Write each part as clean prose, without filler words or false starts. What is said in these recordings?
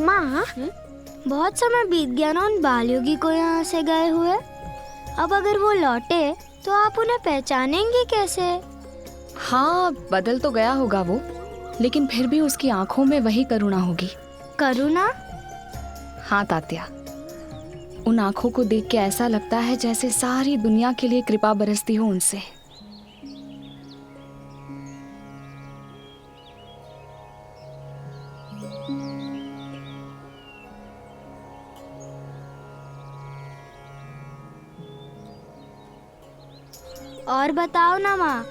माँ, बहुत समय बीत गया ना उन बाल योगी को यहाँ से गए हुए। अब अगर वो लौटे तो आप उन्हें पहचानेंगे कैसे? हाँ, बदल तो गया होगा वो, लेकिन फिर भी उसकी आंखों में वही करुणा होगी। करुणा? हाँ तात्या, उन आंखों को देख के ऐसा लगता है जैसे सारी दुनिया के लिए कृपा बरसती हो उनसे। और बताओ ना माँ।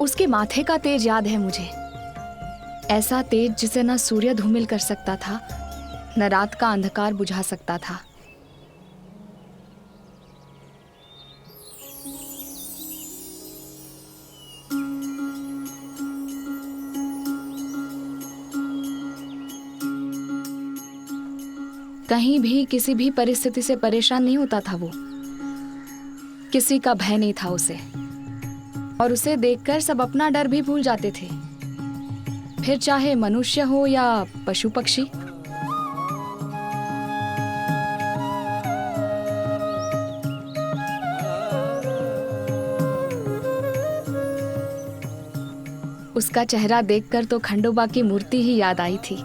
उसके माथे का तेज याद है मुझे, ऐसा तेज जिसे न सूर्य धूमिल कर सकता था, न रात का अंधकार बुझा सकता था। कहीं भी किसी भी परिस्थिति से परेशान नहीं होता था वो, किसी का भय नहीं था उसे, और उसे देखकर सब अपना डर भी भूल जाते थे, फिर चाहे मनुष्य हो या पशु पक्षी। उसका चेहरा देखकर तो खंडोबा की मूर्ति ही याद आई थी।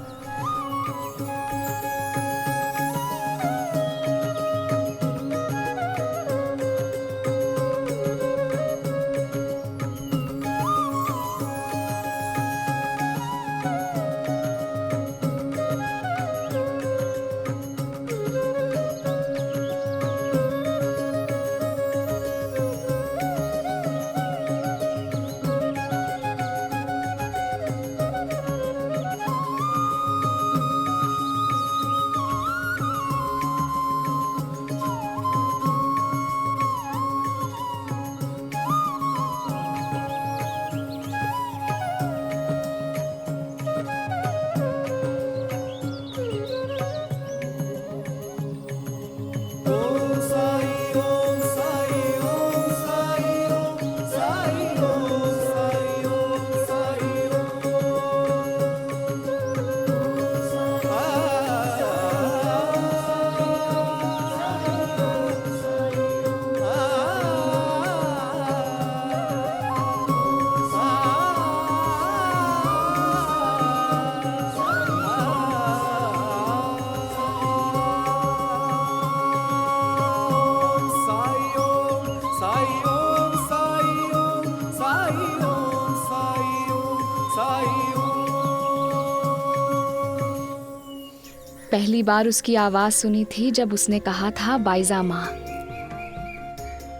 पहली बार उसकी आवाज सुनी थी जब उसने कहा था बाइजा माँ।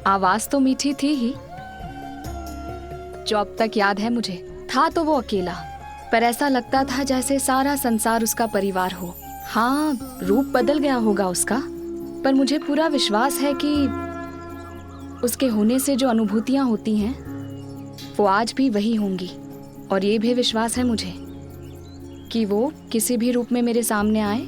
आवाज तो मीठी थी ही, जो अब तक याद है मुझे। था तो वो अकेला, पर ऐसा लगता था जैसे सारा संसार उसका परिवार हो। हाँ, रूप बदल गया होगा उसका, पर मुझे पूरा विश्वास है कि उसके होने से जो अनुभूतियां होती हैं वो आज भी वही होंगी। और ये भी विश्वास है मुझे कि वो किसी भी रूप में मेरे सामने आए,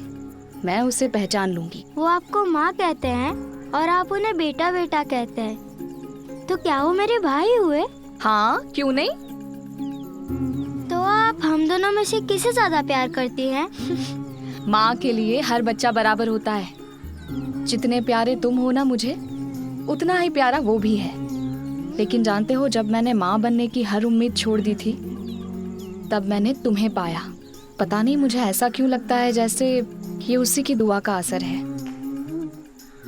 मैं उसे पहचान लूंगी। वो आपको माँ कहते हैं और आप उन्हें बेटा बेटा कहते हैं, तो क्या वो मेरे भाई हुए? हाँ, क्यों नहीं। तो आप हम दोनों में से किसे ज्यादा प्यार करती हैं? माँ के लिए हर बच्चा बराबर होता है। जितने प्यारे तुम हो ना मुझे, उतना ही प्यारा वो भी है। लेकिन जानते हो, जब मैंने माँ बनने की हर उम्मीद छोड़ दी थी, तब मैंने तुम्हें पाया। पता नहीं मुझे ऐसा क्यों लगता है जैसे ये उसी की दुआ का असर है,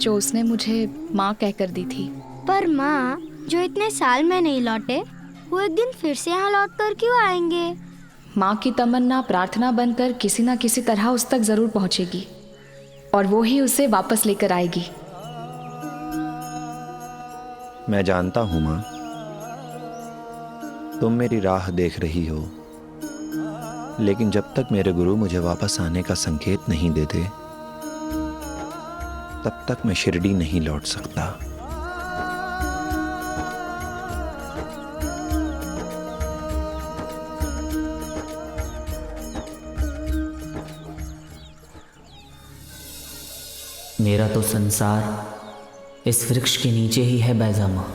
जो उसने मुझे माँ कहकर दी थी। पर माँ जो इतने साल में नहीं लौटे, वो एक दिन फिर से यहाँ लौट कर क्यों आएंगे? माँ की तमन्ना प्रार्थना बनकर किसी न किसी तरह उस तक जरूर पहुँचेगी, और वो ही उसे वापस लेकर आएगी। मैं जानता हूँ माँ, तुम मेरी राह देख रही हो, लेकिन जब तक मेरे गुरु मुझे वापस आने का संकेत नहीं देते, तब तक मैं शिरडी नहीं लौट सकता। मेरा तो संसार इस वृक्ष के नीचे ही है बैजा माँ।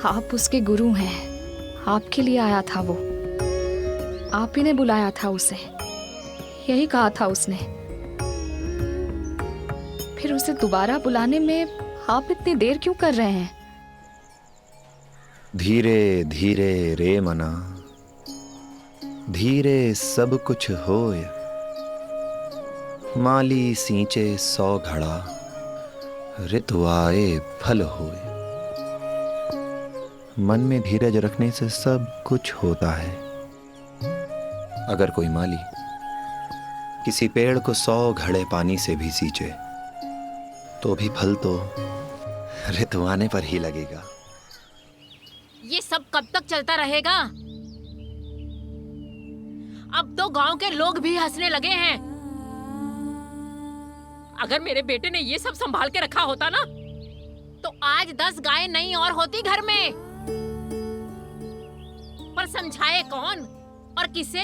आप उसके गुरु हैं, आपके लिए आया था वो। आप ही ने बुलाया था उसे, यही कहा था उसने। फिर उसे दोबारा बुलाने में आप इतनी देर क्यों कर रहे हैं? धीरे धीरे रे मना, धीरे सब कुछ होय। माली सींचे 100 घड़ा, ऋतु आए फल होय। मन में धीरज रखने से सब कुछ होता है। अगर कोई माली किसी पेड़ को 100 घड़े पानी से भी सींचे तो भी फल तो ऋतु आने पर ही लगेगा। ये सब कब तक चलता रहेगा? अब तो गांव के लोग भी हंसने लगे हैं। अगर मेरे बेटे ने ये सब संभाल के रखा होता ना, तो आज 10 गायें नहीं और होती घर में। पर समझाए कौन और किसे?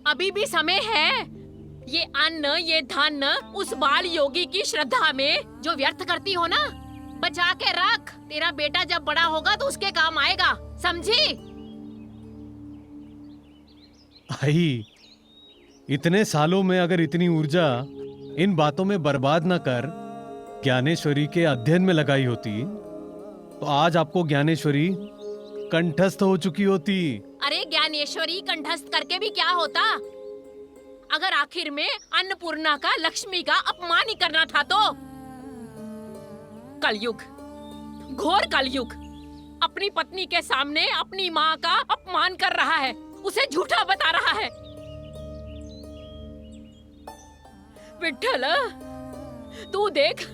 अभी भी समय है। ये अन्न, ये धन उस बाल योगी की श्रद्धा में जो व्यर्थ करती हो ना, बचा के रख। तेरा बेटा जब बड़ा होगा तो उसके काम आएगा, समझी? आई, इतने सालों में अगर इतनी ऊर्जा इन बातों में बर्बाद न कर ज्ञानेश्वरी के अध्ययन में लगाई होती तो आज आपको ज्ञानेश्वरी कंठस्थ हो चुकी होती। अरे ज्ञानेश्वरी कंठस्थ करके भी क्या होता, अगर आखिर में अन्नपूर्णा का, लक्ष्मी का अपमान ही करना था तो। कलयुग, घोर कलयुग, अपनी पत्नी के सामने अपनी माँ का अपमान कर रहा है, उसे झूठा बता रहा है। विठ्ठल, तू देख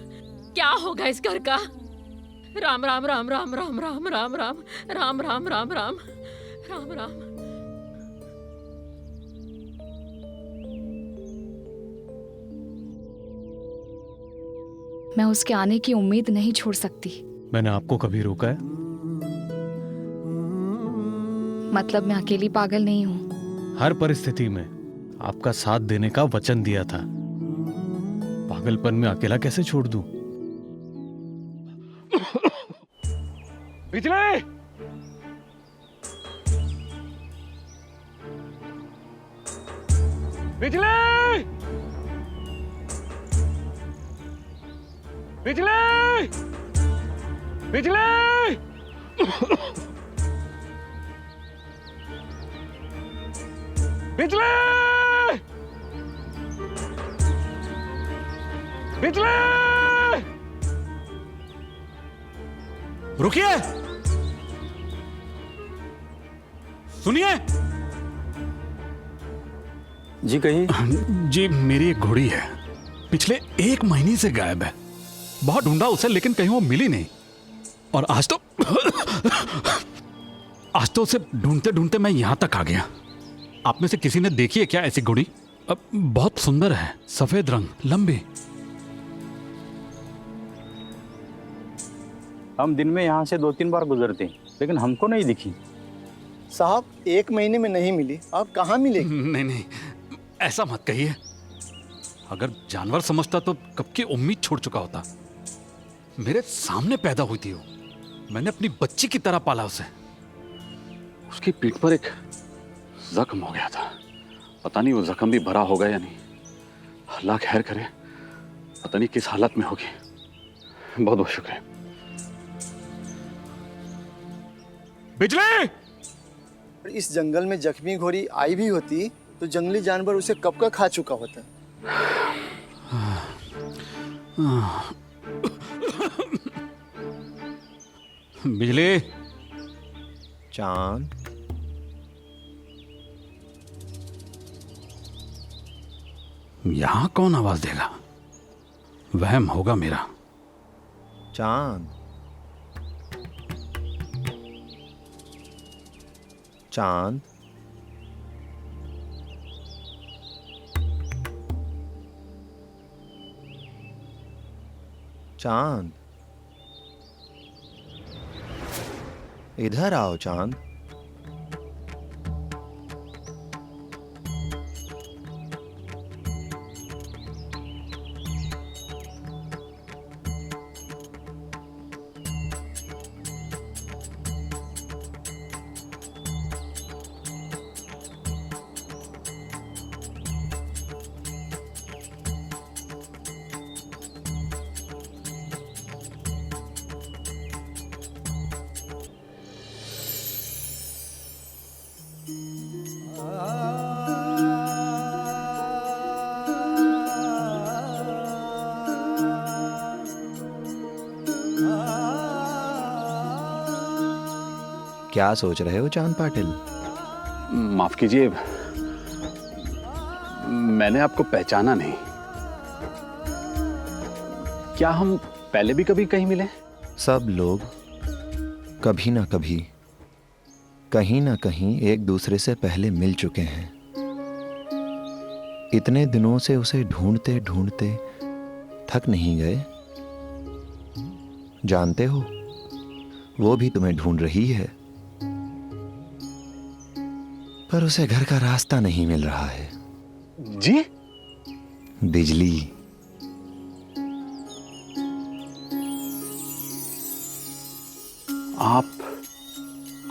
क्या होगा इस घर का। राम राम राम राम राम राम राम राम राम राम राम राम राम राम। मैं उसके आने की उम्मीद नहीं छोड़ सकती। मैंने आपको कभी रोका है? मतलब मैं अकेली पागल नहीं हूँ। हर परिस्थिति में आपका साथ देने का वचन दिया था। पागलपन में अकेला कैसे छोड़ दूं? बिजली! बिजली! बिजली! बिजली! बिजली! बिजली! रुकिए! सुनिए! जी कहिए। जी, मेरी एक घोड़ी है, पिछले 1 महीने से गायब है। बहुत ढूंढा उसे लेकिन कहीं वो मिली नहीं। और आज तो उसे ढूंढते ढूंढते मैं यहां तक आ गया। आप में से किसी ने देखी है क्या ऐसी घोड़ी? बहुत सुंदर है, सफेद रंग, लंबी। हम दिन में यहाँ से 2-3 बार गुजरते हैं लेकिन हमको नहीं दिखी। साहब 1 महीने में नहीं मिली, आप कहाँ मिलेगी? नहीं, ऐसा मत कहिए। अगर जानवर समझता तो कब की उम्मीद छोड़ चुका होता। मेरे सामने पैदा हुई थी वो, मैंने अपनी बच्ची की तरह पाला उसे। उसकी पीठ पर एक जख्म हो गया था, पता नहीं वो जख्म भी भरा होगा या नहीं। अल्लाह खैर करे, पता नहीं किस हालत में होगी। बहुत बहुत शुक्रिया। बिजली! इस जंगल में जख्मी घोड़ी आई भी होती तो जंगली जानवर उसे कब का खा चुका होता। बिजली! चांद, यहां कौन आवाज देगा? वहम होगा मेरा। चांद, चांद, चांद, इधर आओ चांद। क्या सोच रहे हो चांद पाटिल? माफ कीजिए, मैंने आपको पहचाना नहीं। क्या हम पहले भी कभी कहीं मिले? सब लोग कभी ना कभी कहीं ना कहीं एक दूसरे से पहले मिल चुके हैं। इतने दिनों से उसे ढूंढते ढूंढते थक नहीं गए? जानते हो, वो भी तुम्हें ढूंढ रही है, पर उसे घर का रास्ता नहीं मिल रहा है। जी? बिजली। आप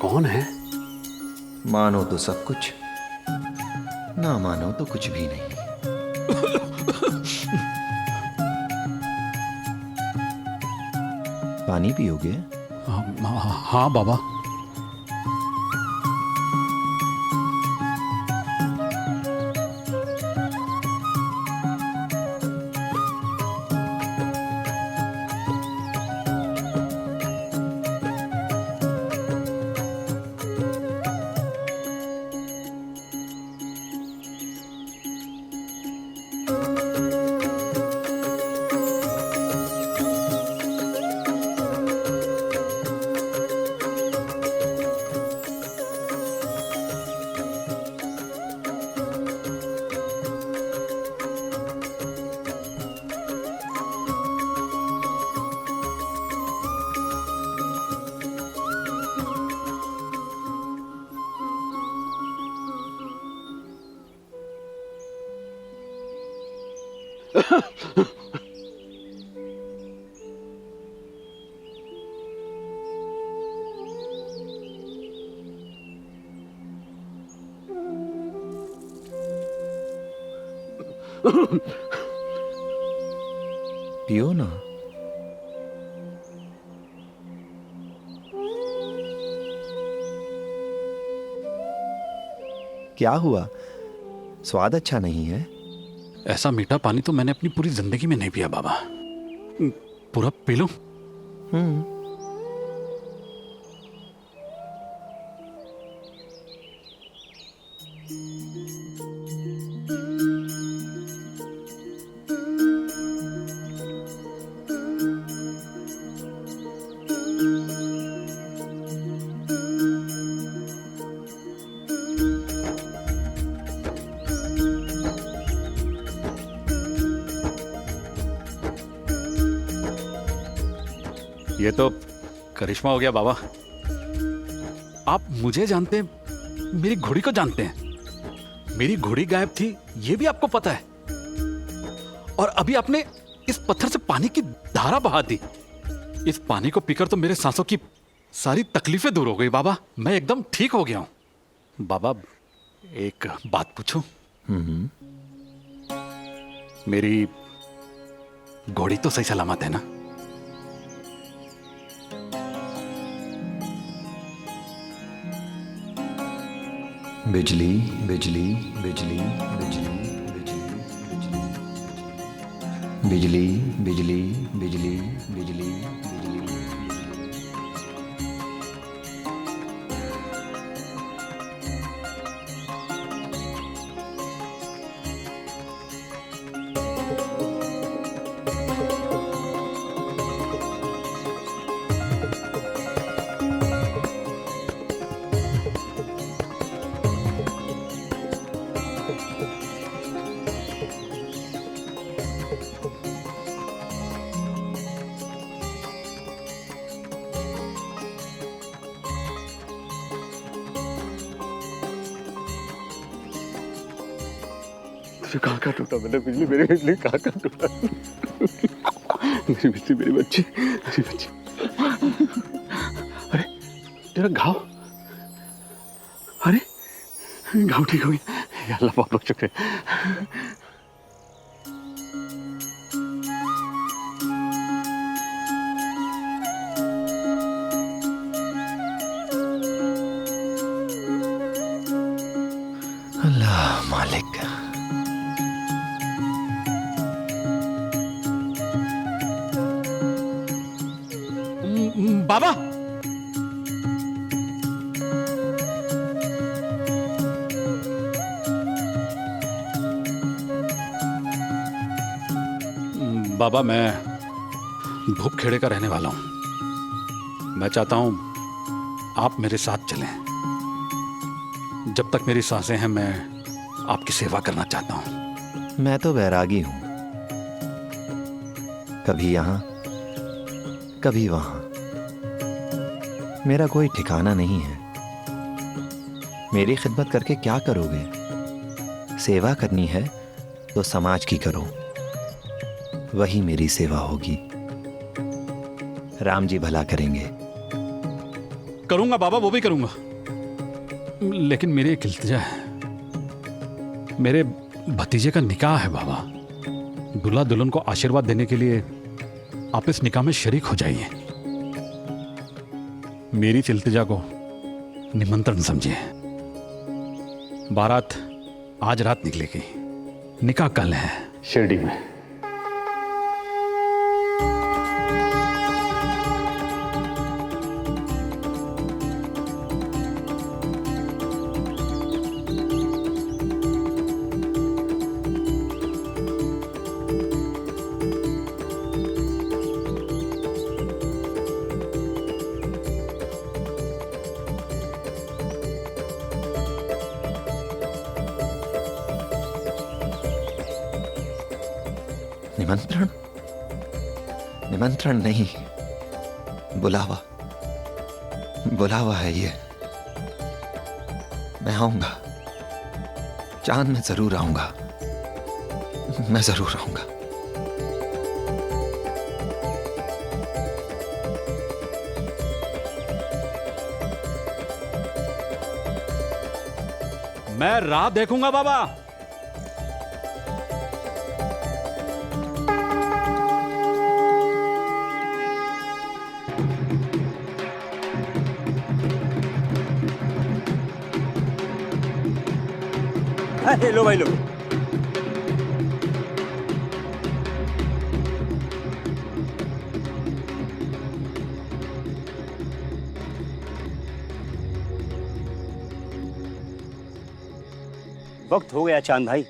कौन हैं? मानो तो सब कुछ, ना मानो तो कुछ भी नहीं। पानी पियोगे? हाँ बाबा। पियो ना। क्या हुआ? स्वाद अच्छा नहीं है? ऐसा मीठा पानी तो मैंने अपनी पूरी जिंदगी में नहीं पिया बाबा। पूरा पी लूं? ये तो करिश्मा हो गया बाबा। आप मुझे जानते हैं, मेरी घोड़ी को जानते हैं। मेरी घोड़ी गायब थी ये भी आपको पता है, और अभी आपने इस पत्थर से पानी की धारा बहा दी। इस पानी को पीकर तो मेरे सांसों की सारी तकलीफें दूर हो गई बाबा। मैं एकदम ठीक हो गया हूं। बाबा एक बात पूछूं? मेरी घोड़ी तो सही सलामत है ना? बिजली बिजली बिजली बिजली बिजली बिजली बिजली बिजली बिजली बिजली। कहाँ टूटा मैंने बिजली? मेरी बिजली कहाँ टूटा? मेरी बिजली, मेरी बच्ची, मेरी बच्ची। अरे तेरा घाव, अरे घाव ठीक हो गया। या अल्लाह बहुत बहुत शुक्रिया। अल्लाह मालिक। बाबा बाबा, मैं धूपखेड़े का रहने वाला हूं। मैं चाहता हूं आप मेरे साथ चलें। जब तक मेरी सांसें हैं मैं आपकी सेवा करना चाहता हूं। मैं तो बैरागी हूं, कभी यहां कभी वहां, मेरा कोई ठिकाना नहीं है। मेरी खिदमत करके क्या करोगे? सेवा करनी है तो समाज की करो, वही मेरी सेवा होगी। राम जी भला करेंगे। करूंगा बाबा, वो भी करूंगा, लेकिन मेरी एक इल्तिजा है। मेरे भतीजे का निकाह है बाबा। दूल्हा दुल्हन को आशीर्वाद देने के लिए आप इस निकाह में शरीक हो जाइए। मेरी इस इल्तिजा को निमंत्रण समझिए। बारात आज रात निकलेगी, निकाह कल है शिरडी में। निमंत्रण? निमंत्रण नहीं, बुलावा। बुलावा है ये। मैं आऊंगा, चांद में जरूर आऊंगा, मैं जरूर आऊंगा। मैं राह देखूंगा बाबा। लो भाई लो। वक्त हो गया चांद भाई,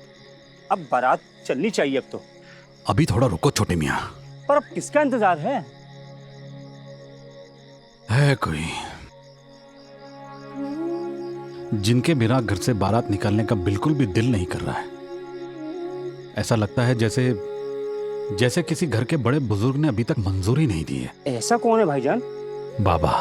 अब बारात चलनी चाहिए अब तो। अभी थोड़ा रुको छोटे मियां। पर अब किसका इंतजार है कोई जिनके बिना घर से बारात निकालने का बिल्कुल भी दिल नहीं कर रहा है। ऐसा लगता है जैसे किसी घर के बड़े बुजुर्ग ने अभी तक मंजूरी नहीं दी है। ऐसा कौन है भाईजान? बाबा।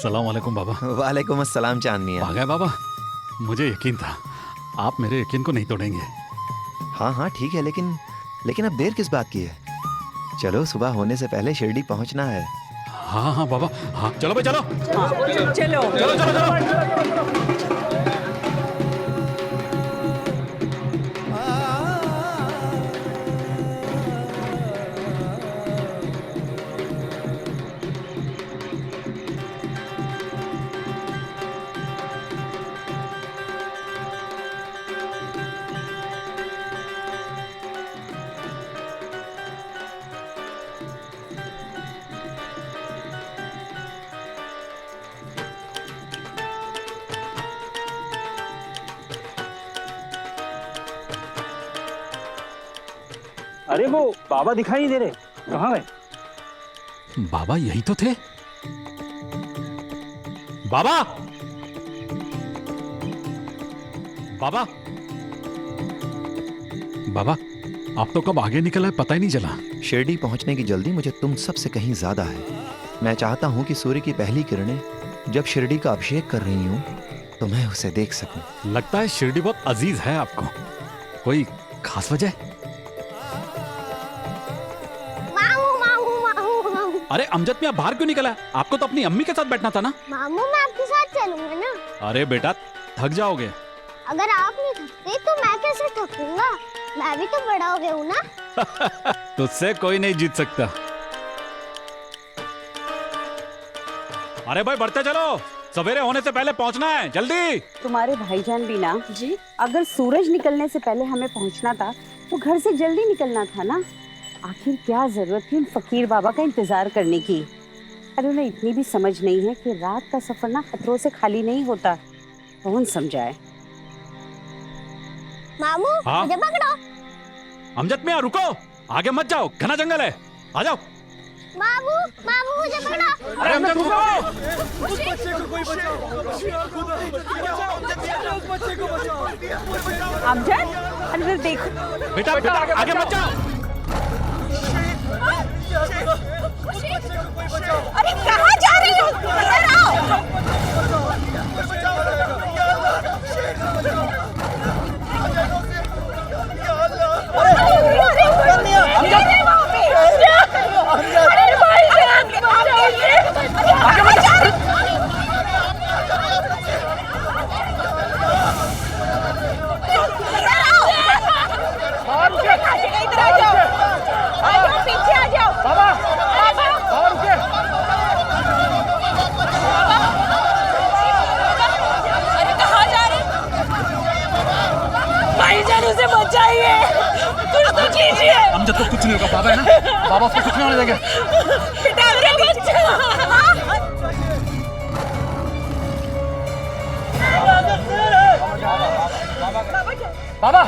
अस्सलाम वालेकुम बाबा। वालेकुम अस्सलाम चांद मियां। आ गए बाबा, मुझे यकीन था आप मेरे यकीन को नहीं तोड़ेंगे। हाँ हाँ ठीक है, लेकिन अब देर किस बात की है? चलो, सुबह होने से पहले शिरडी पहुंचना है। हाँ हाँ बाबा, हाँ चलो भाई चलो। चलो चलो चलो चलो। अरे वो बाबा दिखाई नहीं दे रहे, कहाँ गए? बाबा यही तो थे। बाबा, बाबा, बाबा, आप तो कब आगे निकल आए पता ही नहीं चला। शिरडी पहुंचने की जल्दी मुझे तुम सबसे कहीं ज्यादा है। मैं चाहता हूं कि सूर्य की पहली किरणें जब शिरडी का अभिषेक कर रही हूं तो मैं उसे देख सकूं। लगता है शिरडी बहुत अजीज है आपको। कोई खास वजह? अरे अमजद मियाँ बाहर क्यों निकला? आपको तो अपनी अम्मी के साथ बैठना था ना। मामू मैं आपके साथ चलूंगा ना। अरे बेटा थक जाओगे। अगर आप नहीं थकते तो मैं कैसे थकूंगा? मैं भी तो बड़ा हो गया हूँ ना। तुझसे कोई नहीं जीत सकता। अरे भाई बढ़ते चलो, सवेरे होने से पहले पहुंचना है, जल्दी। तुम्हारे भाईजान भी ना जी, अगर सूरज निकलने से पहले हमें पहुंचना था तो घर से जल्दी निकलना था ना। आखिर क्या जरूरत थी उन फकीर बाबा का इंतजार करने की? अरे उन्हें इतनी भी समझ नहीं है कि रात का सफर ना खतरों से खाली नहीं होता। कौन समझाए? मामू हाँ? मुझे पकड़ो। अमजद मियाँ रुको, आगे मत जाओ, घना जंगल है, आ जाओ। मामू मामू मुझे पकड़ो। अरे अमजद रुको। अमजद, अरे देखो बेटा बेटा आगे मत जाओ। अरे कहाँ जा रही हो? इधर आओ। उसे बचाइए, कुछ तो कीजिए। अमजद को कुछ नहीं होगा, बाबा है ना, बाबा उसको कुछ नहीं होने देंगे। बेटा मेरा बच्चा। बाबा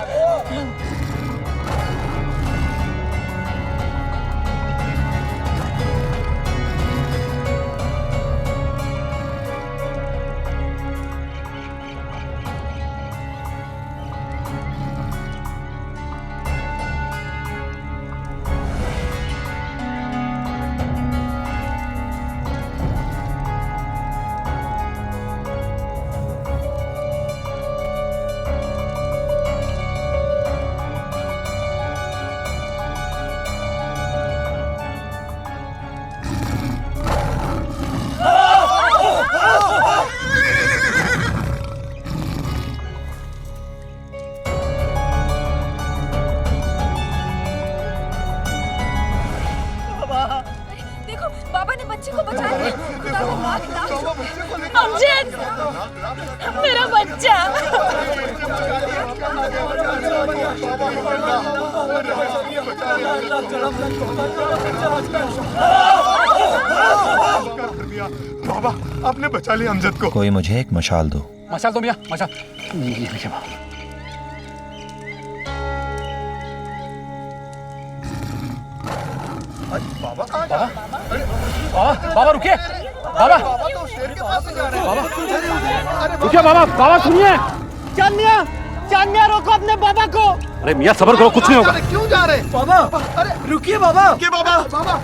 बाबा ने बच्चे को बचा लिया। अमजद, मेरा बच्चा। बाबा आपने बचा लिया अमजद को। कोई मुझे एक मशाल दो। मशाल दो मियाँ, मशाल। बाबा बाबा रुकिए, बाबा तो शेर के पास जा रहे हैं। बाबा रुकिए, बाबा सुनिए। चांद मियां रोको अपने बाबा को। अरे मियाँ सब्र करो, कुछ नहीं होगा। क्यों जा रहे हैं बाबा, अरे रुकिए बाबा। के बाबा बाबा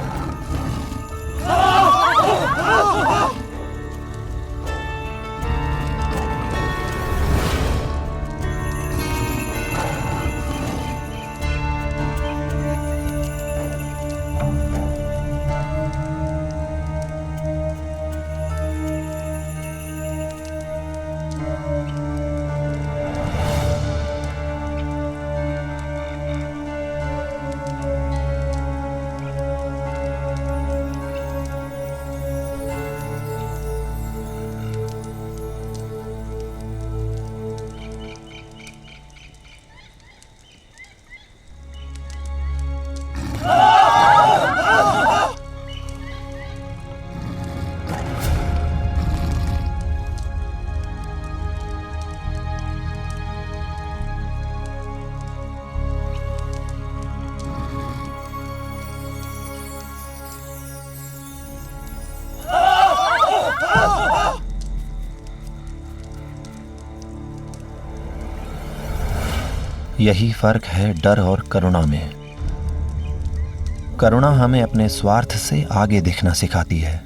यही फर्क है डर और करुणा में। करुणा हमें अपने स्वार्थ से आगे दिखना सिखाती है,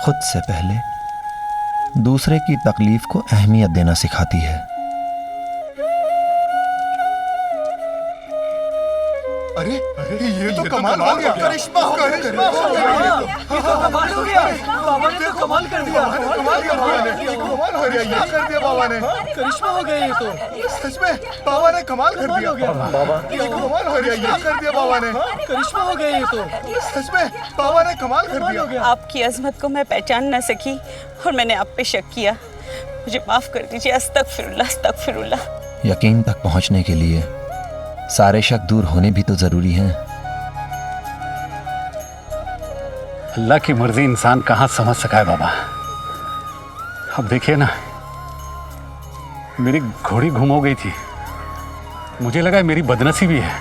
खुद से पहले दूसरे की तकलीफ को अहमियत देना सिखाती है। अरे अरे ये तो कमाल हो गया। करिश्मा हो गया, करिश्मा हो गया। ये तो कमाल हो गया। बाबा ने तो कमाल कर दिया। कमाल किया बाबा ने। कमाल हो गया, ये कर दिया बाबा ने। करिश्मा हो गया ये तो। सच में बाबा ने कमाल कर दिया। बाबा ये कमाल हो गया, ये कर दिया बाबा ने। करिश्मा हो गया ये तो। सच में बाबा ने कमाल कर दिया। आपकी अजमत को मैं पहचान न सकी और मैंने आप पे शक किया। मुझे माफ कर दीजिए। अस्तगफिरुल्लाह, अस्तगफिरुल्लाह। यकीन तक पहुंचने के लिए सारे शक दूर होने भी तो जरूरी हैं। अल्लाह की मर्जी इंसान कहाँ समझ सका है बाबा। अब देखिए ना, मेरी घोड़ी गुम हो गई थी। मुझे लगा मेरी बदनसीबी है,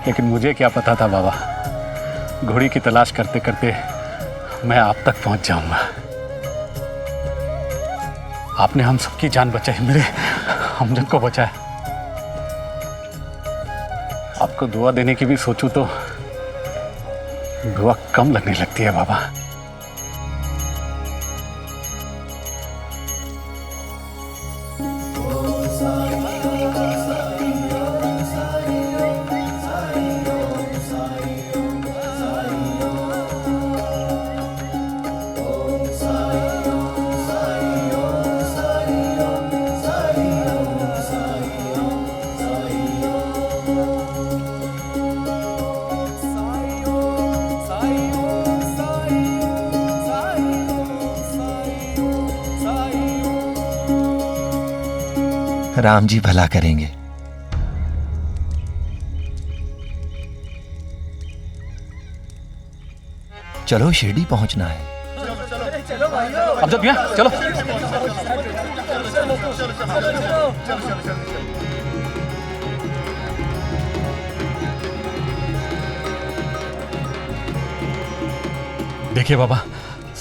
लेकिन मुझे क्या पता था बाबा, घोड़ी की तलाश करते करते मैं आप तक पहुंच जाऊंगा। आपने हम सबकी जान बचाई, मेरे अमजद को बचाया। आपको दुआ देने की भी सोचूं तो दुआ कम लगने लगती है बाबा। राम जी भला करेंगे। चलो शिरडी पहुंचना है। अब जब यहाँ चलो। देखिए बाबा,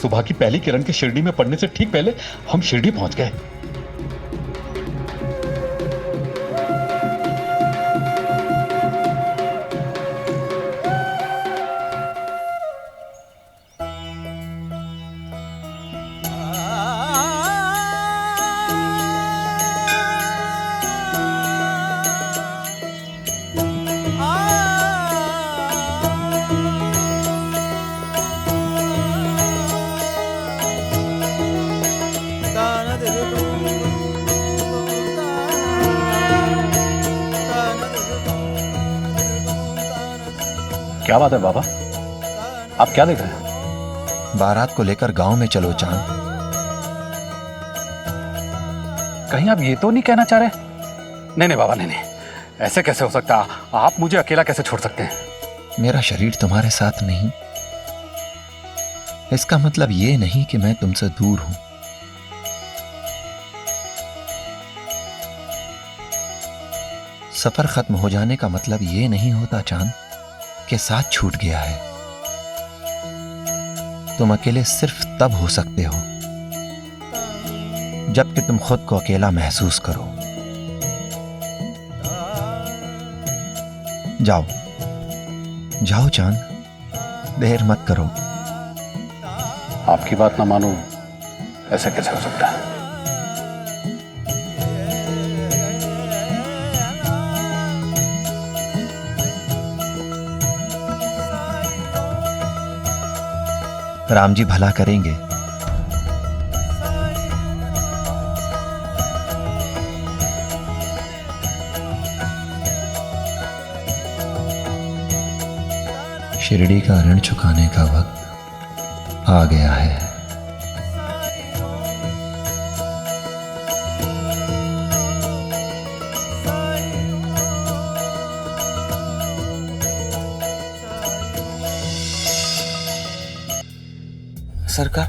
सुबह की पहली किरण के शिरडी में पड़ने से ठीक पहले हम शिरडी पहुंच गए। क्या बात है बाबा, आप क्या देख रहे हैं? बारात को लेकर गांव में चलो चांद। कहीं आप ये तो नहीं कहना चाह रहे? नहीं नहीं बाबा, नहीं नहीं, ऐसे कैसे हो सकता? आप मुझे अकेला कैसे छोड़ सकते हैं? मेरा शरीर तुम्हारे साथ नहीं, इसका मतलब ये नहीं कि मैं तुमसे दूर हूं। सफर खत्म हो जाने का मतलब ये नहीं होता चांद के साथ छूट गया है। तुम अकेले सिर्फ तब हो सकते हो जबकि तुम खुद को अकेला महसूस करो। जाओ जाओ चांद, देर मत करो। आपकी बात ना मानो ऐसा कैसे हो सकता है? राम जी भला करेंगे। शिरडी का ऋण चुकाने का वक्त आ गया है। सरकार,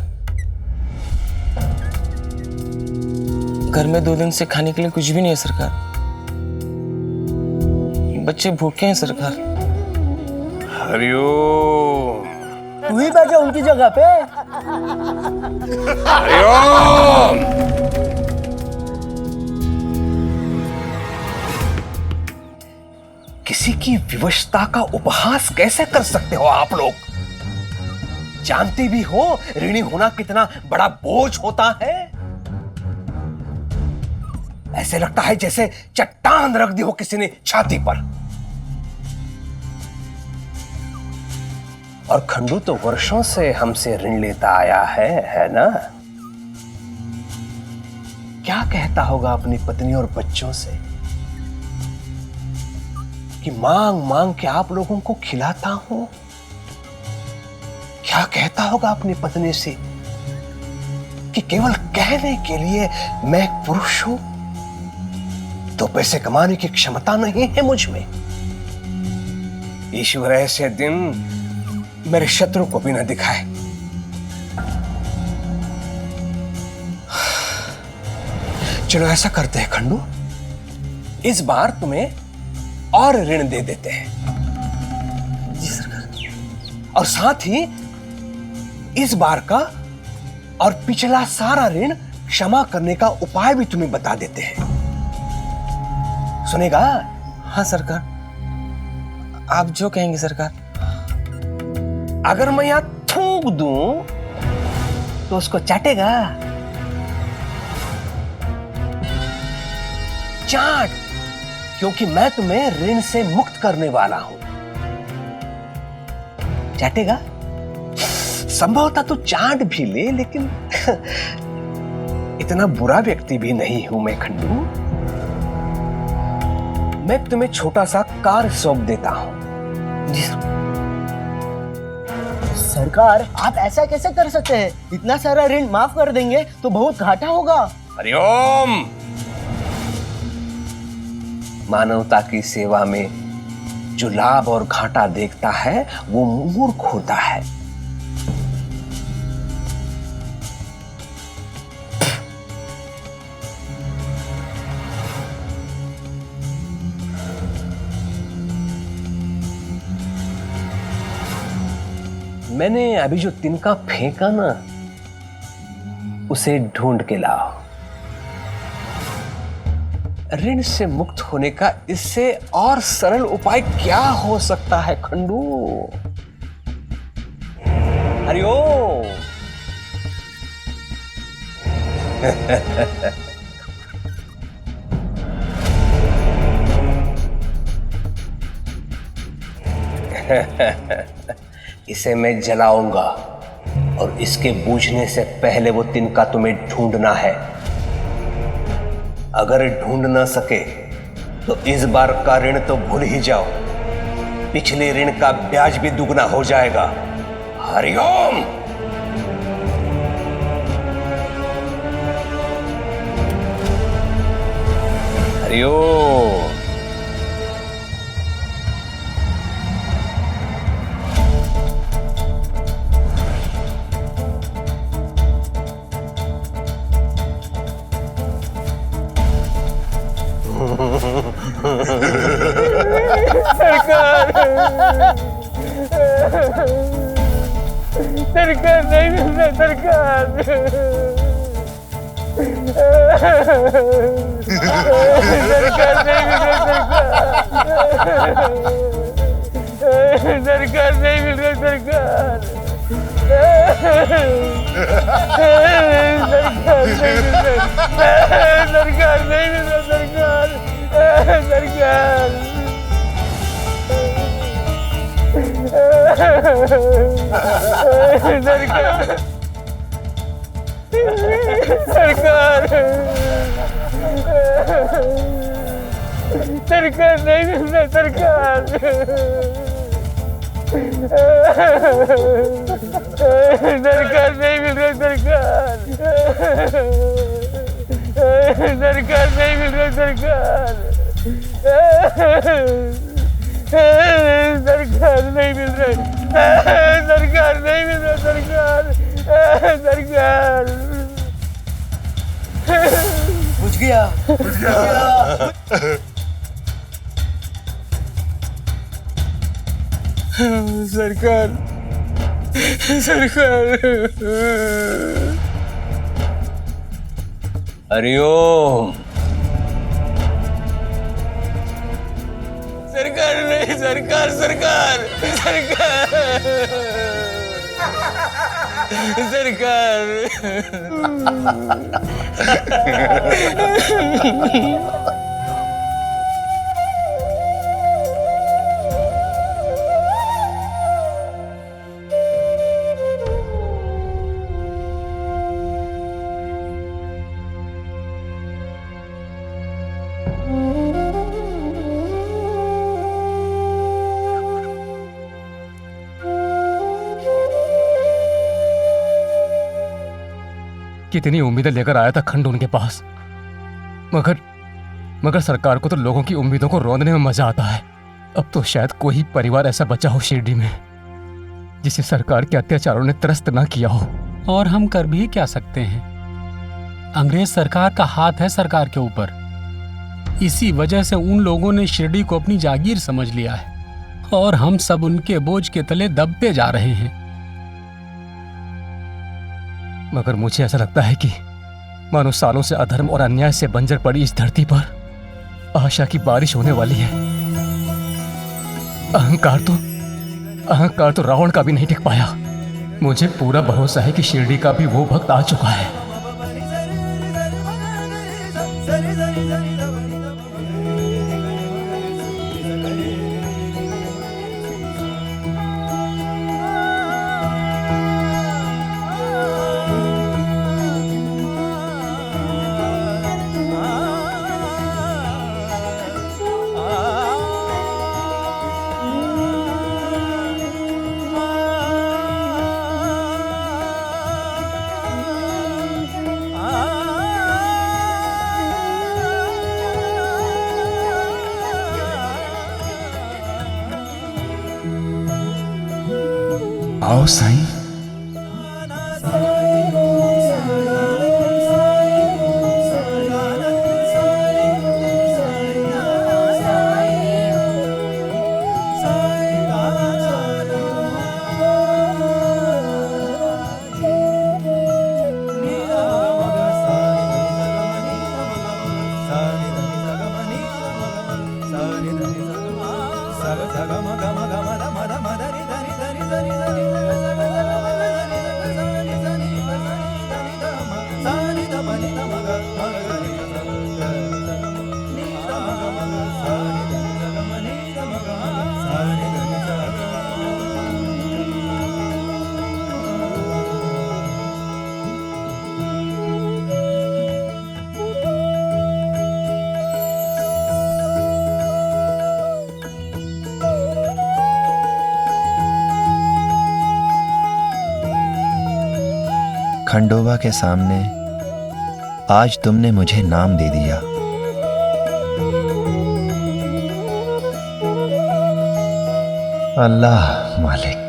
घर में 2 दिन से खाने के लिए कुछ भी नहीं है सरकार। बच्चे भूखे हैं सरकार। हरिओम। तू ही बैठा उनकी जगह पे। हरिओम। किसी की विवशता का उपहास कैसे कर सकते हो आप लोग? जानती भी हो ऋणी होना कितना बड़ा बोझ होता है। ऐसे लगता है जैसे चट्टान रख दी हो किसी ने छाती पर। और खंडू तो वर्षों से हमसे ऋण लेता आया है ना? क्या कहता होगा अपनी पत्नी और बच्चों से कि मांग मांग के आप लोगों को खिलाता हूं? क्या कहता होगा अपनी पत्नी से कि केवल कहने के लिए मैं एक पुरुष हूं, तो पैसे कमाने की क्षमता नहीं है मुझ में? ईश्वर ऐसे दिन मेरे शत्रु को भी न दिखाए। चलो ऐसा करते हैं खंडू, इस बार तुम्हें और ऋण दे देते हैं। जी सरकार। और साथ ही इस बार का और पिछला सारा ऋण क्षमा करने का उपाय भी तुम्हें बता देते हैं। सुनेगा? हाँ सरकार, आप जो कहेंगे सरकार। अगर मैं यहां थूक दूं तो उसको चाटेगा? चाट, क्योंकि मैं तुम्हें ऋण से मुक्त करने वाला हूं। चाटेगा? संभवतः तो चाट भी ले, लेकिन इतना बुरा व्यक्ति भी नहीं हूं मैं खंडू। मैं तुम्हें छोटा सा कार्य सौंप देता हूं। जी सरकार, आप ऐसा कैसे कर सकते हैं? इतना सारा ऋण माफ कर देंगे तो बहुत घाटा होगा। हरिओम। मानवता की सेवा में जो लाभ और घाटा देखता है वो मूर्ख होता है। मैंने अभी जो तिनका फेंका ना, उसे ढूंढ के लाओ। ऋण से मुक्त होने का इससे और सरल उपाय क्या हो सकता है खंडू? हरिओम। इसे मैं जलाऊंगा और इसके बूझने से पहले वो तिनका तुम्हें ढूंढना है। अगर ढूंढ ना सके तो इस बार का ऋण तो भूल ही जाओ, पिछले ऋण का ब्याज भी दुगना हो जाएगा। हरिओम। हरिओम। सरकार नहीं मिल रहा। सरकार सरकार नहीं मिल रहा। सरकार नहीं मिल रहा। सरकार सरकार नहीं मिल रहा। सरकार सरकार सरकार सरकार नहीं मिल रहा। सरकार सरकार नहीं मिल रहा। सरकार सरकार नहीं मिल रहा। सरकार सरकार नहीं मिल रहा। सरकार नहीं मिल रहा। सरकार सरकार बुझ गया। सरकार सरकार हरिओम। सरकार नहीं। सरकार सरकार सरकार सरकार कितनी उम्मीदें लेकर आया था खंडू उनके पास, मगर सरकार को तो लोगों की उम्मीदों को रौंदने में मजा आता है। अब तो शायद कोई परिवार ऐसा बचा हो शिरडी में जिसे सरकार के अत्याचारों ने त्रस्त ना किया हो। और हम कर भी क्या सकते हैं? अंग्रेज सरकार का हाथ है सरकार के ऊपर। इसी वजह से उन लोगों ने शिरडी को अपनी जागीर समझ लिया है और हम सब उनके बोझ के तले दबते जा रहे हैं। मगर मुझे ऐसा लगता है कि मानो सालों से अधर्म और अन्याय से बंजर पड़ी इस धरती पर आशा की बारिश होने वाली है। अहंकार तो रावण का भी नहीं टिक पाया। मुझे पूरा भरोसा है कि शिरडी का भी वो वक्त आ चुका है। आओ साईं। खंडोबा के सामने आज तुमने मुझे नाम दे दिया। अल्लाह मालिक।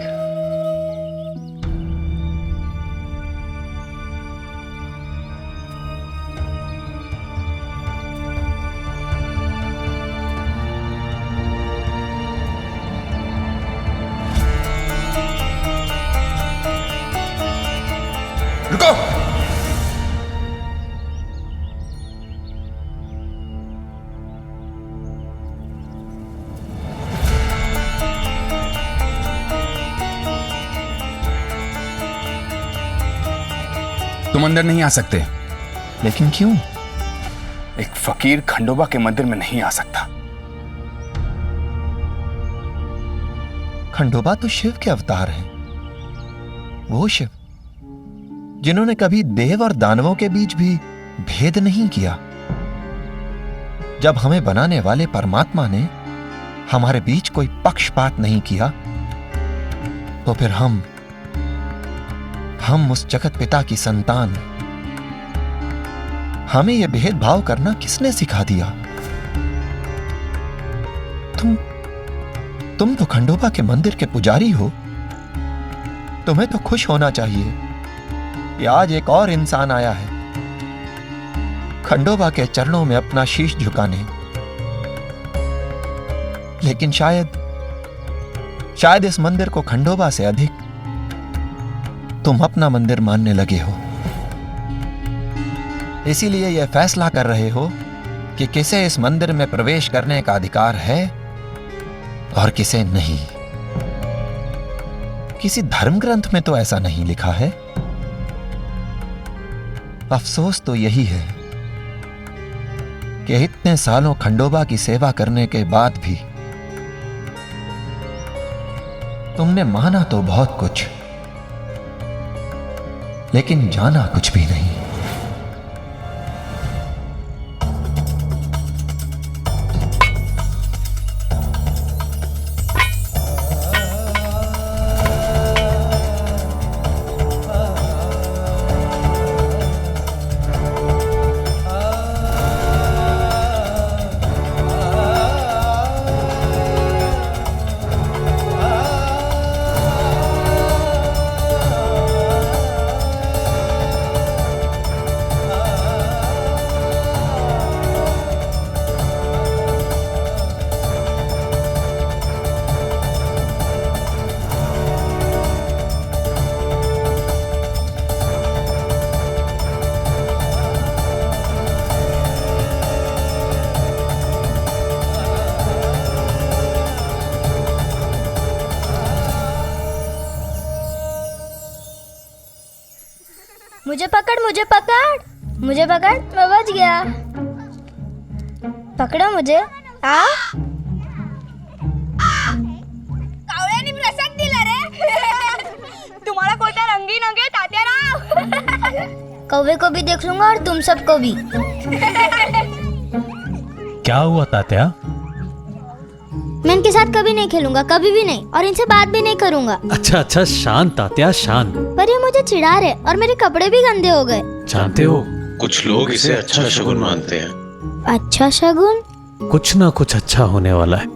रुको। तुम अंदर नहीं आ सकते। लेकिन क्यों? एक फकीर खंडोबा के मंदिर में नहीं आ सकता। खंडोबा तो शिव के अवतार हैं। वो शिव जिन्होंने कभी देव और दानवों के बीच भी भेद नहीं किया। जब हमें बनाने वाले परमात्मा ने हमारे बीच कोई पक्षपात नहीं किया, तो फिर हम उस जगत पिता की संतान, हमें यह भेदभाव करना किसने सिखा दिया? तुम तो खंडोबा के मंदिर के पुजारी हो। तुम्हें तो खुश होना चाहिए कि आज एक और इंसान आया है खंडोबा के चरणों में अपना शीश झुकाने। लेकिन शायद इस मंदिर को खंडोबा से अधिक तुम अपना मंदिर मानने लगे हो। इसीलिए यह फैसला कर रहे हो कि किसे इस मंदिर में प्रवेश करने का अधिकार है और किसे नहीं। किसी धर्म ग्रंथ में तो ऐसा नहीं लिखा है। अफसोस तो यही है कि इतने सालों खंडोबा की सेवा करने के बाद भी तुमने माना तो बहुत कुछ, लेकिन जाना कुछ भी नहीं। मुझे पकड़, मुझे पकड़, मुझे पकड़, मैं बच गया। पकड़ो मुझे। आ कावळ्याने प्रसाद दिला रे। तुम्हाला कोणता रंगीन अंगे तात्याराव। कौवे को भी देख लूंगा और तुम सबको भी। क्या हुआ तात्या? मैं इनके साथ कभी नहीं खेलूंगा, कभी भी नहीं, और इनसे बात भी नहीं करूंगा। अच्छा अच्छा, शांत तात्या शांत। पर ये मुझे चिढ़ा रहे और मेरे कपड़े भी गंदे हो गए। जानते हो, कुछ लोग इसे अच्छा शगुन मानते हैं। अच्छा शगुन? कुछ ना कुछ अच्छा होने वाला है।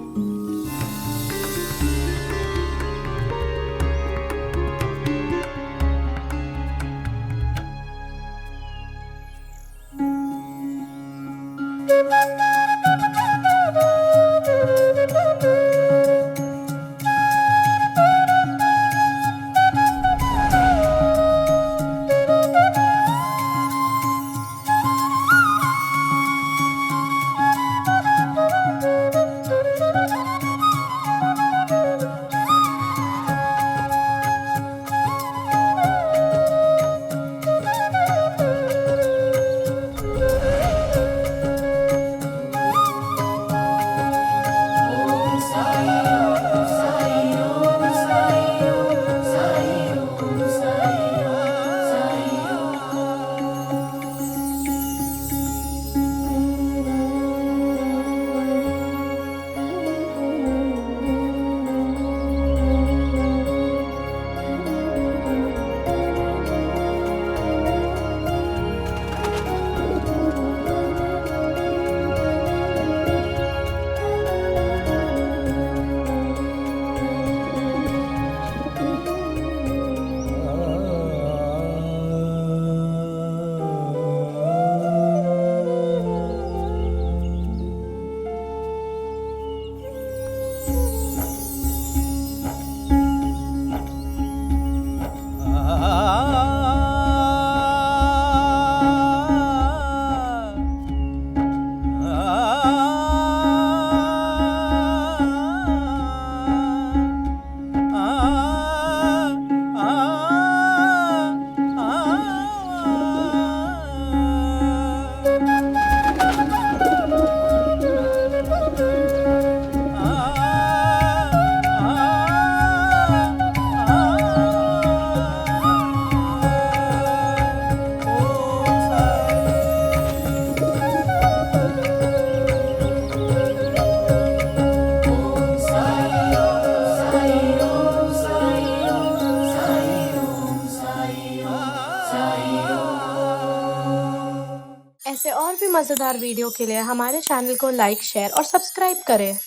ऐसे और भी मजेदार वीडियो के लिए हमारे चैनल को लाइक, शेयर और सब्सक्राइब करें।